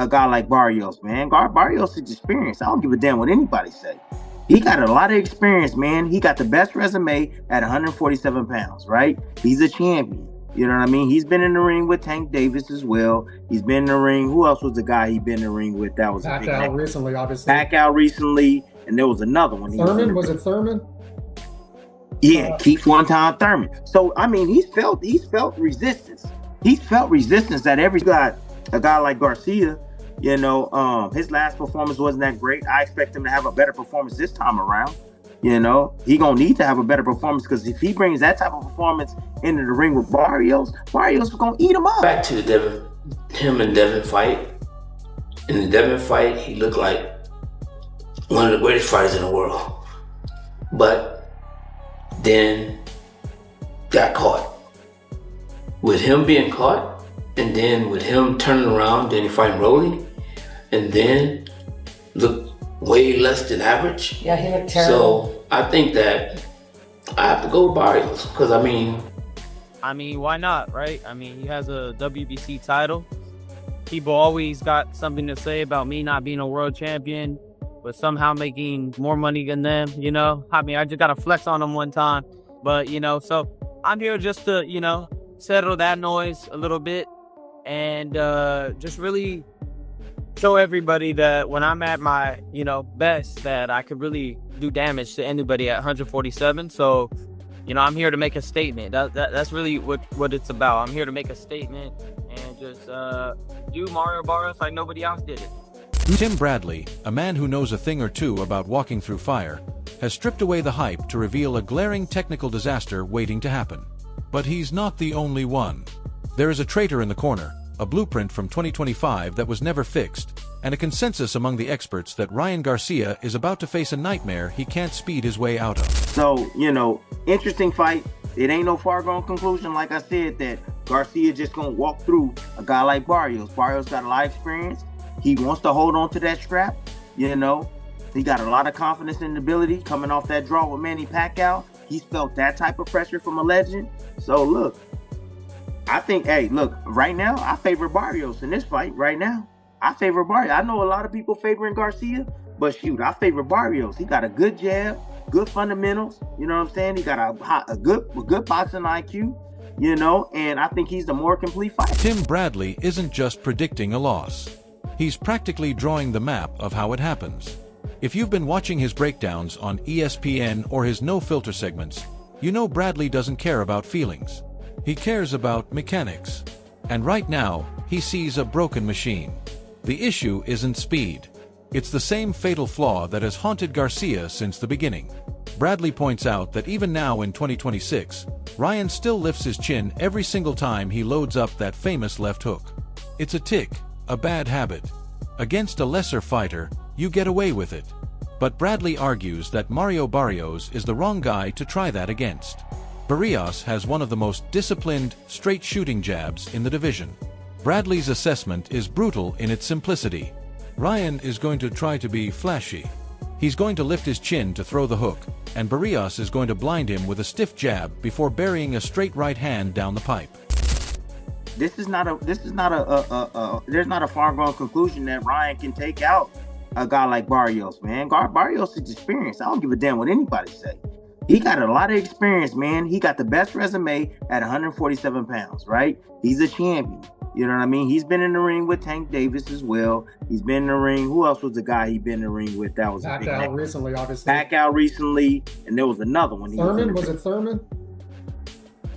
a guy like Barrios, man. Barrios is experienced. I don't give a damn what anybody say. He got a lot of experience, man. He got the best resume at 147 pounds, right? He's a champion. You know what I mean? He's been in the ring with Tank Davis as well. He's been in the ring. Who else was the guy he been in the ring with? That was Pacquiao recently, obviously. Pacquiao recently, and there was another one. Thurman, was it Thurman? Yeah, Keith one time Thurman. So I mean, he's felt resistance. He's felt resistance that every got a guy like Garcia. You know, his last performance wasn't that great. I expect him to have a better performance this time around. You know, he gonna need to have a better performance because if he brings that type of performance into the ring with Barrios is gonna eat him up. Back to the him and Devin fight. In the Devin fight, he looked like one of the greatest fighters in the world. But then got caught. With him being caught, and then with him turning around, then he fighting Rolly, and then looked way less than average. Yeah, he looked terrible. So I think that I have to go with Barrios because I mean, why not, right? I mean, he has a WBC title. People always got something to say about me not being a world champion, but somehow making more money than them, you know? I mean, I just got to flex on them one time. But, you know, so I'm here just to, you know, settle that noise a little bit and just really show everybody that when I'm at my, you know, best, that I could really do damage to anybody at 147. So, you know, I'm here to make a statement. That's really what it's about. I'm here to make a statement and just do Mario Barrios like nobody else did it. Tim Bradley, a man who knows a thing or two about walking through fire, has stripped away the hype to reveal a glaring technical disaster waiting to happen. But he's not the only one. There is a traitor in the corner, a blueprint from 2025 that was never fixed, and a consensus among the experts that Ryan Garcia is about to face a nightmare he can't speed his way out of. So, you know, interesting fight. It ain't no far-gone conclusion, like I said, that Garcia just gonna walk through a guy like Barrios. Barrios got a lot of experience. He wants to hold on to that strap, you know. He got a lot of confidence in the ability coming off that draw with Manny Pacquiao. He's felt that type of pressure from a legend. So, look, I think, hey, look, right now, I favor Barrios in this fight right now. I favor Barrios. I know a lot of people favoring Garcia, but shoot, I favor Barrios. He got a good jab, good fundamentals. You know what I'm saying? He got a good boxing IQ, you know, and I think he's the more complete fighter. Tim Bradley isn't just predicting a loss. He's practically drawing the map of how it happens. If you've been watching his breakdowns on ESPN or his no-filter segments, you know Bradley doesn't care about feelings. He cares about mechanics. And right now, he sees a broken machine. The issue isn't speed. It's the same fatal flaw that has haunted Garcia since the beginning. Bradley points out that even now in 2026, Ryan still lifts his chin every single time he loads up that famous left hook. It's a tic, a bad habit. Against a lesser fighter, you get away with it. But Bradley argues that Mario Barrios is the wrong guy to try that against. Barrios has one of the most disciplined, straight-shooting jabs in the division. Bradley's assessment is brutal in its simplicity. Ryan is going to try to be flashy. He's going to lift his chin to throw the hook, and Barrios is going to blind him with a stiff jab before burying a straight right hand down the pipe. There's not a far-gone conclusion that Ryan can take out a guy like Barrios, man. Barrios is experienced. I don't give a damn what anybody say. He got a lot of experience, man. He got the best resume at 147 pounds, right? He's a champion. You know what I mean? He's been in the ring with Tank Davis as well. He's been in the ring. Who else was the guy he been in the ring with? That was Pacquiao recently, obviously. Pacquiao recently, and there was another one. Thurman, was it Thurman?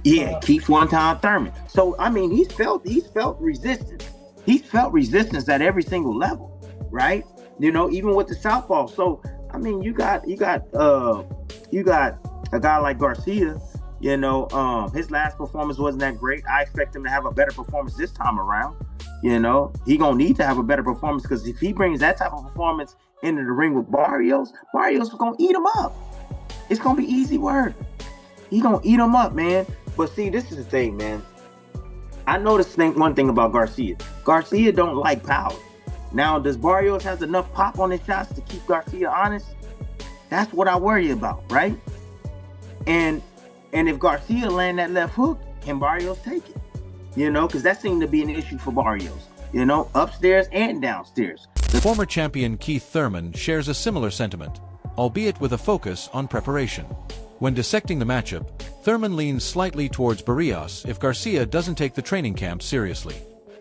Yeah, Keith one time Thurman. So I mean, he's felt resistance. He's felt resistance at every single level, right? You know, even with the southpaw. So I mean, you got a guy like Garcia. You know, his last performance wasn't that great. I expect him to have a better performance this time around. You know, he gonna need to have a better performance because if he brings that type of performance into the ring with Barrios is gonna eat him up. It's gonna be easy work. He gonna eat him up, man. But see, this is the thing, man. I noticed one thing about Garcia. Garcia don't like power. Now, does Barrios has enough pop on his shots to keep Garcia honest? That's what I worry about, right? And if Garcia land that left hook, can Barrios take it? You know, because that seemed to be an issue for Barrios. upstairs and downstairs. Former champion Keith Thurman shares a similar sentiment, albeit with a focus on preparation. When dissecting the matchup, Thurman leans slightly towards Barrios if Garcia doesn't take the training camp seriously.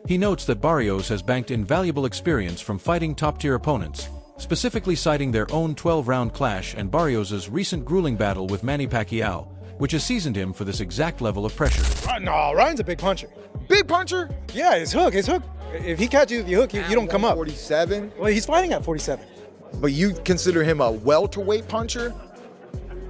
He notes that Barrios has banked invaluable experience from fighting top-tier opponents, specifically citing their own 12-round clash and Barrios' recent grueling battle with Manny Pacquiao, which has seasoned him for this exact level of pressure. No, Ryan's a big puncher. Big puncher? Yeah, his hook. If he catches you with your hook, you don't come up. 47. Well, he's fighting at 47. But you consider him a welterweight puncher?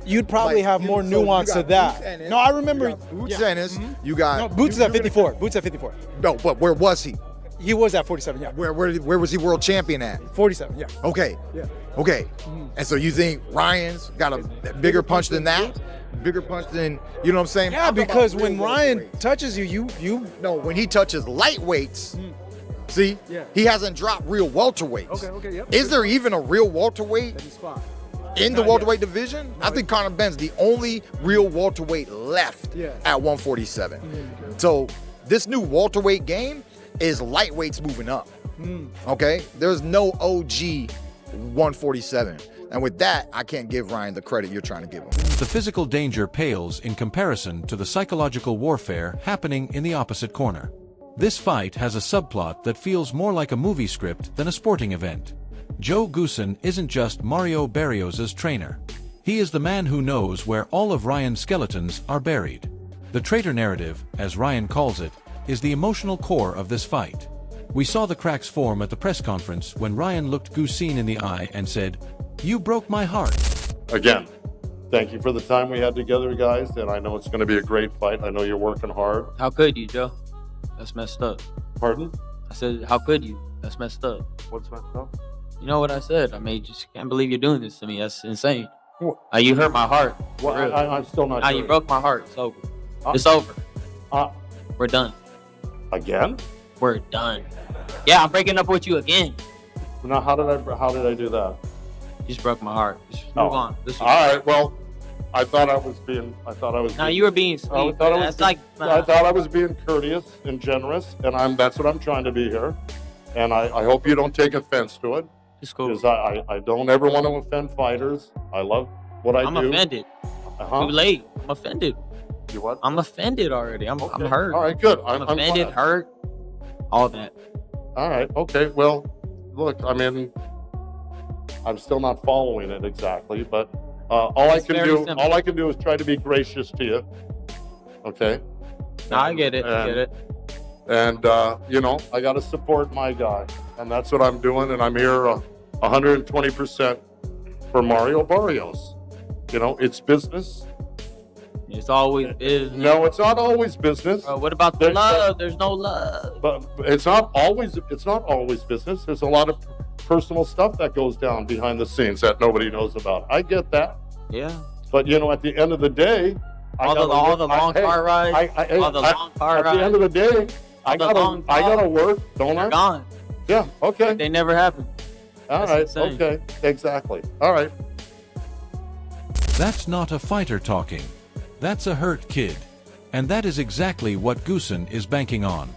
You'd probably have more nuance to that. No, I remember. Boots Ennis. You got. No, Boots is at 54. Boots at 54. No, but where was he? He was at 47, yeah. Where was he world champion at? 47, yeah. Okay. Yeah. Okay. And so you think Ryan's got a bigger punch than that? Bigger punch than, you know what I'm saying? Yeah, because when Ryan touches you. No, when he touches lightweights, see, he hasn't dropped real welterweights. Okay, yep. Is there even a real welterweight in the welterweight division? I think Conor Benn's the only real welterweight left at 147. So this new welterweight game is lightweights moving up. Okay? There's no OG 147. And with that, I can't give Ryan the credit you're trying to give him. The physical danger pales in comparison to the psychological warfare happening in the opposite corner. This fight has a subplot that feels more like a movie script than a sporting event. Joe Goossen isn't just Mario Barrios' trainer. He is the man who knows where all of Ryan's skeletons are buried. The traitor narrative, as Ryan calls it, is the emotional core of this fight. We saw the cracks form at the press conference when Ryan looked Goossen in the eye and said, "You broke my heart." Again, thank you for the time we had together, guys, and I know it's going to be a great fight. I know you're working hard. How could you, Joe? That's messed up. Pardon? I said, how could you? That's messed up. What's messed up? You know what I said? I mean, just can't believe you're doing this to me. That's insane. What? You hurt my heart. Well, I'm still not sure. You broke my heart. It's over. It's over. We're done. Again? We're done. Yeah, I'm breaking up with you again. Now, how did I do that? You just broke my heart. Just move on. All right. Well, I thought I was being. No, you were being sweet. I thought I was being courteous and generous, and that's what I'm trying to be here. And I hope you don't take offense to it. It's cool. Because I don't ever want to offend fighters. I love what I do. I'm offended. Too late. I'm offended. You what? I'm offended already. I'm hurt. All right, good. I'm offended, hurt, all that. All right. Okay. Well, look. I mean, I'm still not following it exactly, but all I can do is try to be gracious to you. Okay. No, I get it. I get it. And I got to support my guy, and that's what I'm doing. And I'm here 120% for Mario Barrios. It's business. It's always business. No, it's not always business. What about the love? There's no love. But it's not always business. There's a lot of personal stuff that goes down behind the scenes that nobody knows about. I get that. Yeah. But at the end of the day, all the long car rides. At the end of the day, I gotta work, don't I? Gone. Yeah. Okay. They never happen. All right. Insane. Okay. Exactly. All right. That's not a fighter talking. That's a hurt kid. And that is exactly what Goossen is banking on.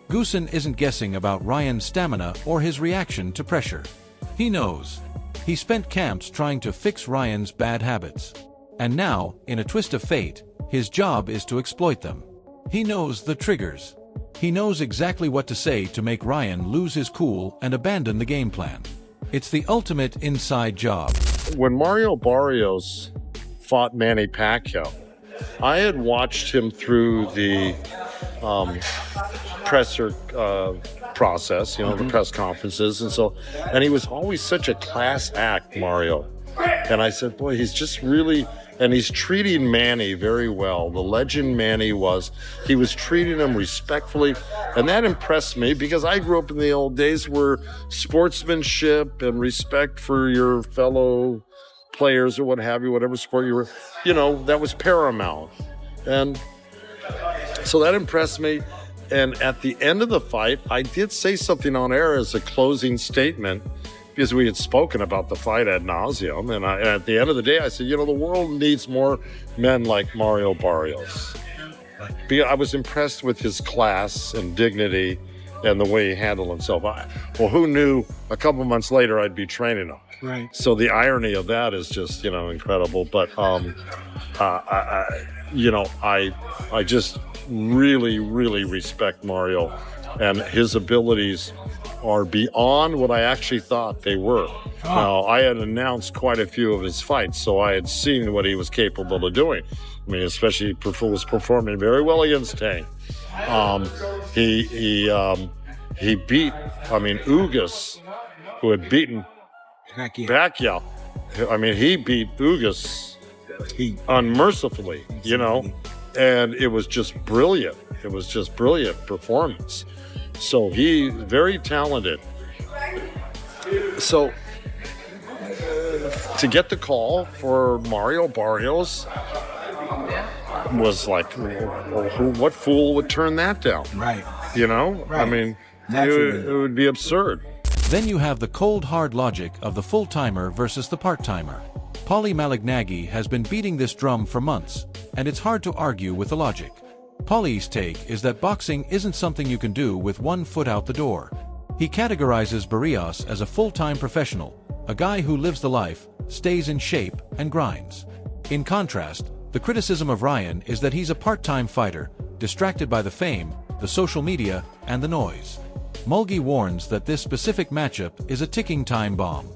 Goossen isn't guessing about Ryan's stamina or his reaction to pressure. He knows. He spent camps trying to fix Ryan's bad habits. And now, in a twist of fate, his job is to exploit them. He knows the triggers. He knows exactly what to say to make Ryan lose his cool and abandon the game plan. It's the ultimate inside job. When Mario Barrios fought Manny Pacquiao, I had watched him through the presser process, the press conferences, and he was always such a class act, Mario. And I said, boy, he's just really, and he's treating Manny very well. The legend Manny he was treating him respectfully, and that impressed me because I grew up in the old days where sportsmanship and respect for your fellow players or what have you, whatever sport you were, that was paramount. And so that impressed me. And at the end of the fight, I did say something on air as a closing statement because we had spoken about the fight ad nauseum. And at the end of the day, I said, the world needs more men like Mario Barrios. I was impressed with his class and dignity and the way he handled himself. Well, who knew a couple months later I'd be training him? Right. So the irony of that is just, incredible. But, I just really, really respect Mario, and his abilities are beyond what I actually thought they were. Now, I had announced quite a few of his fights, so I had seen what he was capable of doing. I mean, especially he was performing very well against Tang. He beat, Ugas, who had beaten Pacquiao. I mean, he beat Ugas unmercifully, and it was just brilliant. It was just brilliant performance. So he's very talented. So to get the call for Mario Barrios was like, what fool would turn that down? Right. Right. I mean, it would be absurd. Then you have the cold hard logic of the full-timer versus the part-timer. Paulie Malignaggi has been beating this drum for months, and it's hard to argue with the logic. Paulie's take is that boxing isn't something you can do with one foot out the door. He categorizes Barrios as a full-time professional, a guy who lives the life, stays in shape, and grinds. In contrast, the criticism of Ryan is that he's a part-time fighter, distracted by the fame, the social media, and the noise. Mulgi warns that this specific matchup is a ticking time bomb.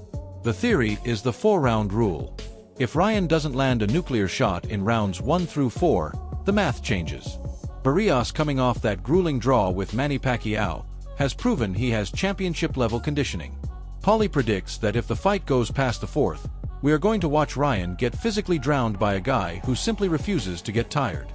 The theory is the 4-round rule. If Ryan doesn't land a nuclear shot in rounds 1 through 4, the math changes. Barrios, coming off that grueling draw with Manny Pacquiao, has proven he has championship-level conditioning. Paulie predicts that if the fight goes past the 4th, we are going to watch Ryan get physically drowned by a guy who simply refuses to get tired.